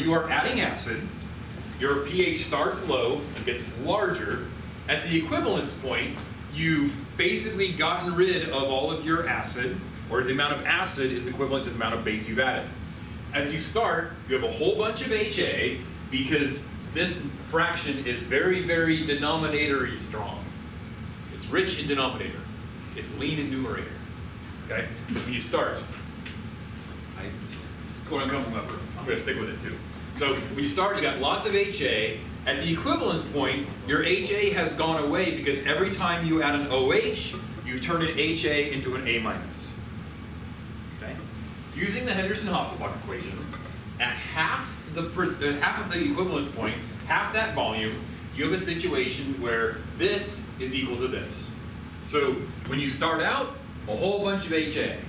you are adding acid, your pH starts low and gets larger. At the equivalence point, you've basically gotten rid of all of your acid, or the amount of acid is equivalent to the amount of base you've added. As you start, you have a whole bunch of HA because this fraction is very, very denominatory strong. It's rich in denominator. It's lean in numerator. Okay? When you start, I'm going to stick with it too. So when you start, you got lots of HA. At the equivalence point, your HA has gone away because every time you add an OH, you turn an HA into an A minus. Okay? Using the Henderson-Hasselbalch equation, at half of the equivalence point, half that volume, you have a situation where this is equal to this. So when you start out, a whole bunch of HA.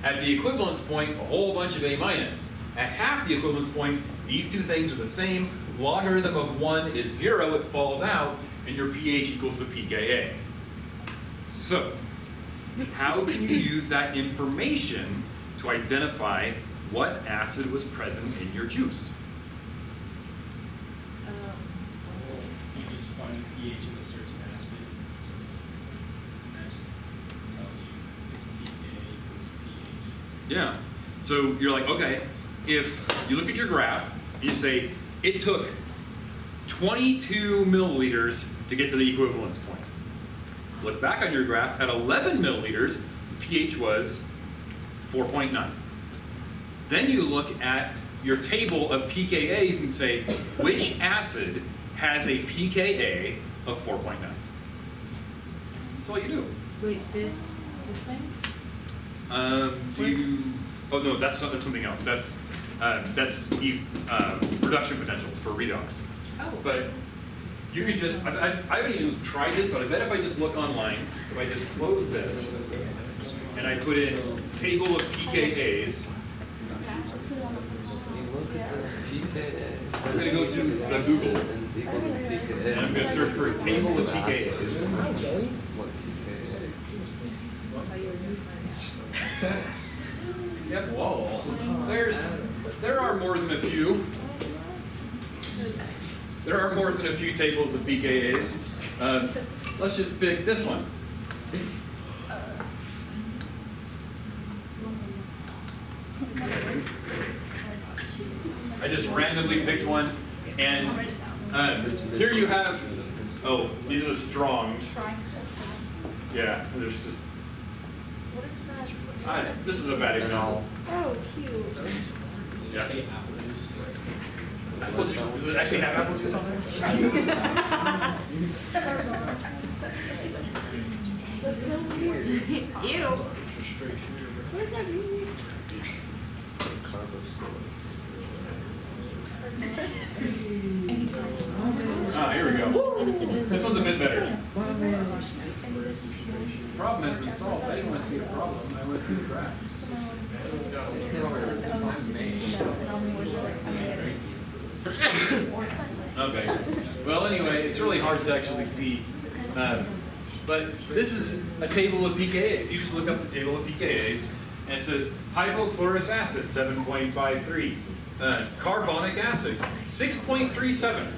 At the equivalence point, a whole bunch of A minus. At half the equivalence point, these two things are the same. Logarithm of 1 is 0, it falls out, and your pH equals the pKa. So, how can you use that information to identify what acid was present in your juice? You just find the pH of a certain acid, and that just tells you it's pKa equals pH. Yeah. So you're like, okay, if you look at your graph, you say, it took 22 milliliters to get to the equivalence point. Look back on your graph, at 11 milliliters, the pH was 4.9. Then you look at your table of pKa's and say, which acid has a pKa of 4.9? That's all you do. Wait, this thing? Oh no, that's something else. That's reduction potentials for redox. Oh. But you can just, I haven't even tried this, but I bet if I just look online, if I just close this, and I put in table of pKa's, I'm going to go to the Google, and I'm going to search for a table of pKa's. Yep, whoa. There are more than a few. There are more than a few tables of pKa's. Let's just pick this one. I just randomly picked one, and here you have, oh, these are the strongs. Yeah, there's just, this is a bad example. Oh, cute. Yeah. Say apple juice. Apple juice. Does it actually have apple juice on there? That's so weird. Ew. What does that mean? Ah, here we go. This one's a bit better. And this The problem has been solved. I didn't want to see the problem. I want to see the graph. Okay. Well, anyway, it's really hard to actually see. But this is a table of pKa's. You just look up the table of pKa's, and it says hypochlorous acid, 7.53. Carbonic acid, 6.37.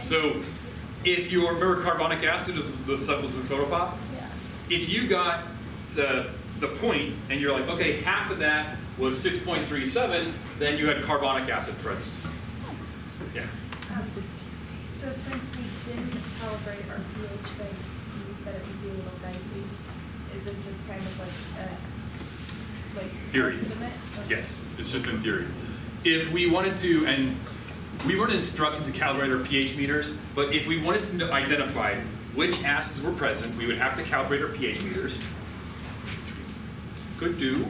So, if you remember carbonic acid is the stuff that was in soda pop, if you got the point and you're like, okay, half of that was 6.37, then you had carbonic acid present. Yeah. So since we didn't calibrate our pH thing, you said it would be a little dicey. Is it just kind of like Theory. estimate? Okay. Yes, it's just in theory. If we wanted to, and we weren't instructed to calibrate our pH meters, but if we wanted to identify which acids were present, we would have to calibrate our pH meters. Could do.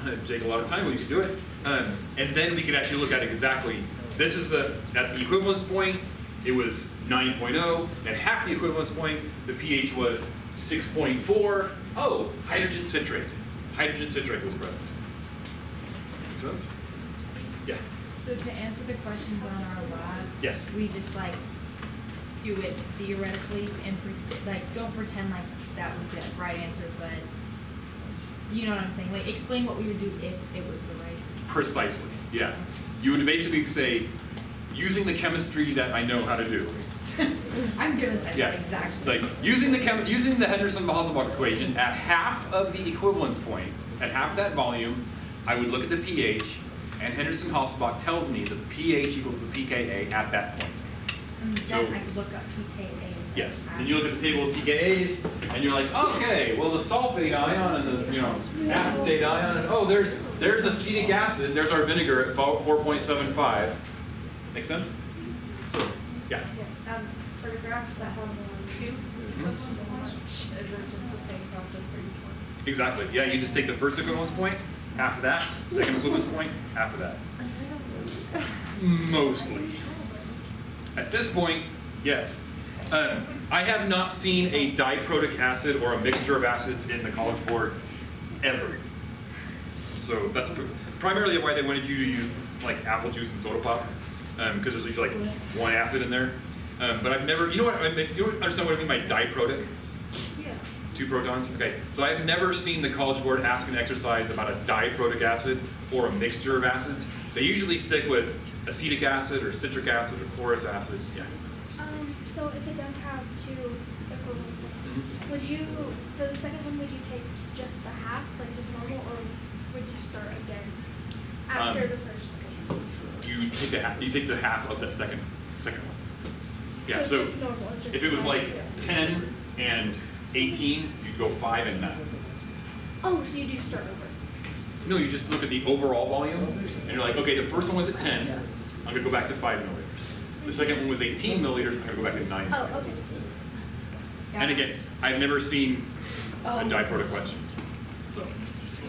It'd take a lot of time, but we could do it. And then we could actually look at exactly, this is at the equivalence point, it was 9.0. At half the equivalence point, the pH was 6.4. Oh, hydrogen citrate. Hydrogen citrate was present. Make sense? Yeah. So to answer the questions on our lab, Yes. we just like do it theoretically and don't pretend like that was the right answer, but you know what I'm saying? Like explain what we would do if it was the right. Precisely, yeah. You would basically say, using the chemistry that I know how to do. I'm gonna type Yeah, it exactly. it's like using the Henderson-Hasselbalch equation at half of the equivalence point, at half that volume, I would look at the pH, and Henderson-Hasselbalch tells me that the pH equals the pKa at that point. And so- then I could look up pKa's. Yes, and you look at the table of pKa's, and you're like, okay, well the sulfate ion and the acetate ion, and oh, there's acetic acid, there's our vinegar at 4.75. Make sense? So, yeah. Yeah, for the graphs that have two equivalence points, is it just the same process for each one? Exactly. Yeah, you just take the first equivalence point, half of that, second equivalence point, half of that. Mostly. At this point, yes. I have not seen a diprotic acid or a mixture of acids in the College Board ever. So that's primarily why they wanted you to use like apple juice and soda pop, because there's usually like one acid in there. But I've never, you understand what I mean by diprotic? Yeah. 2 protons? Okay, so I've never seen the College Board ask an exercise about a diprotic acid or a mixture of acids. They usually stick with acetic acid or citric acid or chlorous acid. Yeah. So if it does have 2 equivalent points, would you, for the second one, would you take just the half, like just normal, or would you start again after the first one? You take the half of the second one. Yeah, So so it's just normal, it's just if it was like 5 and 2. 10 and 18, you'd go 5 and 9. Oh, so you do start over. No, you just look at the overall volume, and you're like, okay, the first one was at 10, I'm gonna go back to 5 milliliters. The second one was 18 milliliters, I'm gonna go back to 9 milliliters. Oh, okay. And again, I've never seen a diprotic question. So,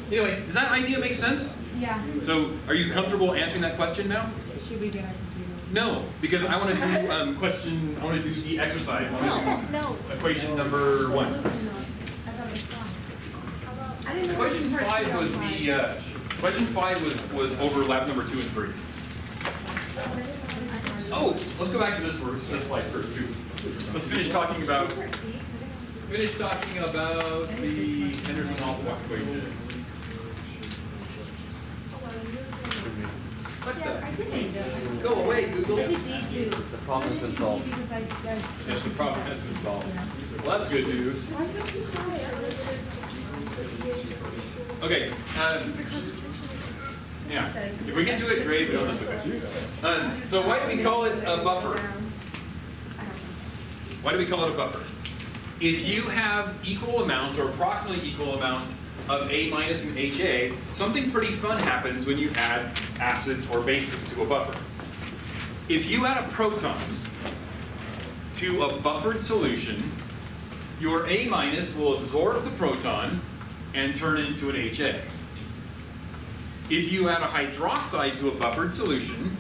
anyway, does that idea make sense? Yeah. So, are you comfortable answering that question now? Should we get our computers? No, because I want to do I want to do the exercise. I want to No. do equation number 1. I thought it was fun. How about, I didn't know. Question if you 5 was first the question 5 was over lab number 2 and 3. Oh, let's go back to this slide first too. Let's finish talking about the Henderson-Hasselbalch equation. What Yeah, I didn't. the? Go away, Google. I did need to. The problem has been solved. Because I said. Yes, the problem has been solved. Well, that's good news. Why don't you try it? Okay. Yeah. If we get to it, great. But don't listen to it. So why do we call it a buffer? Why do we call it a buffer? If you have equal amounts or approximately equal amounts of A minus and HA, something pretty fun happens when you add acids or bases to a buffer. If you add a proton to a buffered solution, your A minus will absorb the proton and turn it into an HA. If you add a hydroxide to a buffered solution,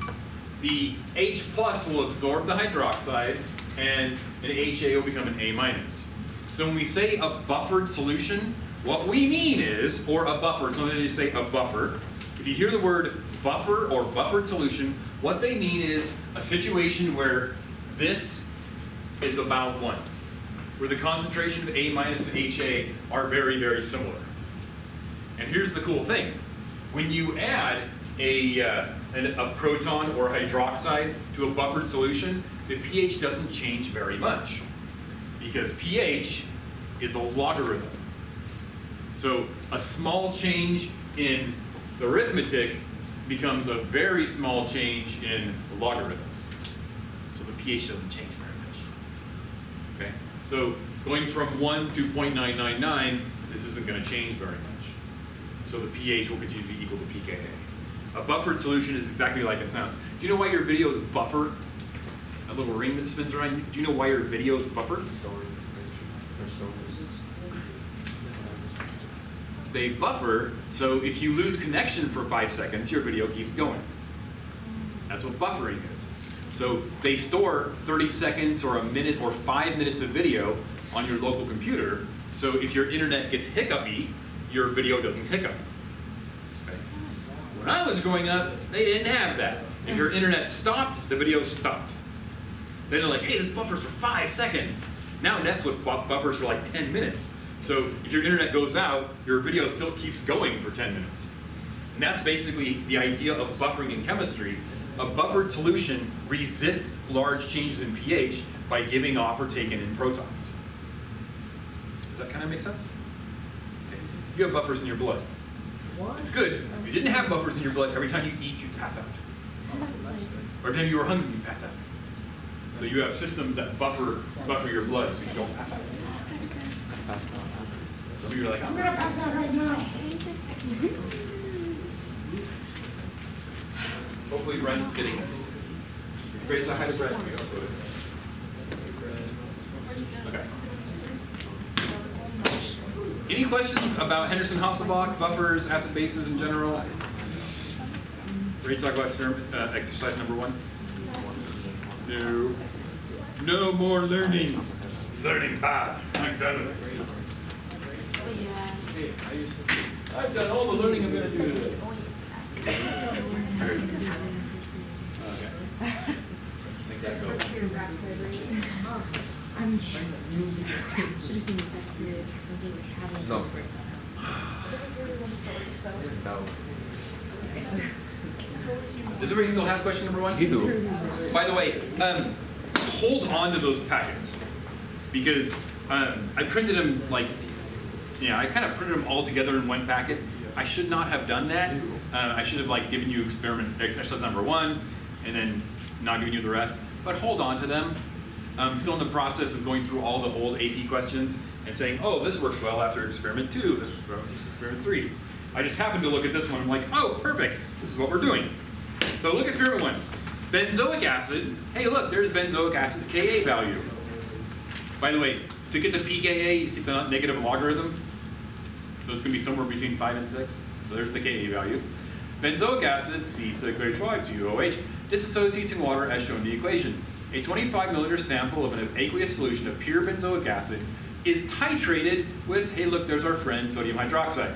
the H plus will absorb the hydroxide and an HA will become an A minus. So when we say a buffered solution, what we mean is, or a buffer, so when they say a buffer, if you hear the word buffer or buffered solution, what they mean is a situation where this is about 1, where the concentration of A minus and HA are very, very similar. And here's the cool thing. When you add a proton or hydroxide to a buffered solution, the pH doesn't change very much because pH is a logarithm. So a small change in the arithmetic becomes a very small change in the logarithms. So the pH doesn't change very much. Okay? So going from 1 to 0.999, this isn't going to change very much. So the pH will continue to be equal to pKa. A buffered solution is exactly like it sounds. Do you know why your videos buffer? A little ring that spins around. Do you know why your videos buffer? They buffer, so if you lose connection for 5 seconds, your video keeps going. That's what buffering is. So they store 30 seconds or a minute or 5 minutes of video on your local computer, so if your internet gets hiccupy, your video doesn't hiccup. Okay. When I was growing up, they didn't have that. If your internet stopped, the video stopped. Then they're like, hey, this buffers for 5 seconds. Now Netflix buffers for like 10 minutes. So if your internet goes out, your video still keeps going for 10 minutes. And that's basically the idea of buffering in chemistry. A buffered solution resists large changes in pH by giving off or taking in protons. Does that kind of make sense? Okay. You have buffers in your blood. It's good. If you didn't have buffers in your blood, every time you eat, you'd pass out. Or every time you were hungry, you'd pass out. So you have systems that buffer your blood so you don't pass out. So you're like, I'm gonna pass out right now. Hopefully Brent's sitting this. Grace, I had a bread. Okay. Any questions about Henderson-Hasselbalch, buffers, acid bases in general? Ready to talk about exercise number 1? No. No more learning. Learning bad. I'm done with it. I've done all the learning I'm going to do today. Okay. I think that goes. Should have seen the second period because they were having. No. Does everybody still have question number 1? You do. By the way, hold on to those packets because I printed them I kind of printed them all together in one packet. I should not have done that. I should have given you exercise number 1 and then not giving you the rest. But hold on to them. I'm still in the process of going through all the old AP questions and saying, oh, this works well after experiment 2, this works well after experiment 3. I just happened to look at this one, I'm like, oh, perfect, this is what we're doing. So look at experiment 1. Benzoic acid, hey look, there's benzoic acid's Ka value. By the way, to get the pKa, you see the negative logarithm? So it's gonna be somewhere between 5 and 6. So there's the Ka value. Benzoic acid, C6H5COOH, dissociates in water as shown in the equation. A 25 milliliter sample of an aqueous solution of pure benzoic acid is titrated with, hey look, there's our friend, sodium hydroxide.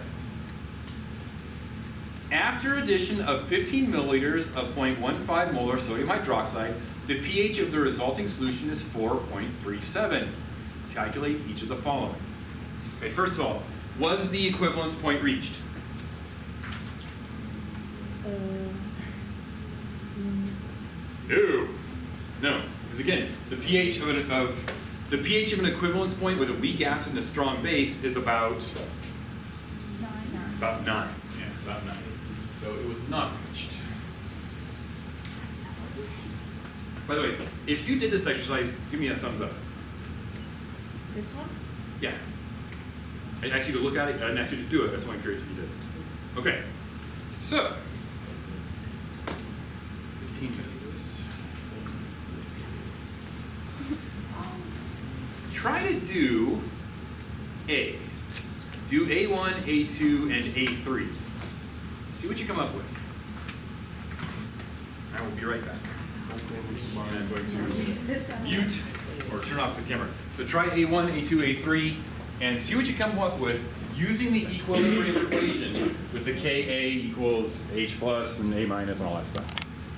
After addition of 15 milliliters of 0.15 molar sodium hydroxide, the pH of the resulting solution is 4.37. Calculate each of the following. Okay, first of all, was the equivalence point reached? No. No, because again, the pH of an equivalence point with a weak acid and a strong base is about 9. 9. Yeah, about 9. So it was not reached. By the way, if you did this exercise, give me a thumbs up. This one? Yeah. I asked you to look at it. I didn't ask you to do it. That's why I'm curious if you did. Okay. So, 15 minutes. Try to do A. Do A1, A2, and A3. See what you come up with. I will be right back. I'm going to mute or turn off the camera. So try A1, A2, A3, and see what you come up with using the equilibrium equation with the Ka equals H plus and A minus and all that stuff.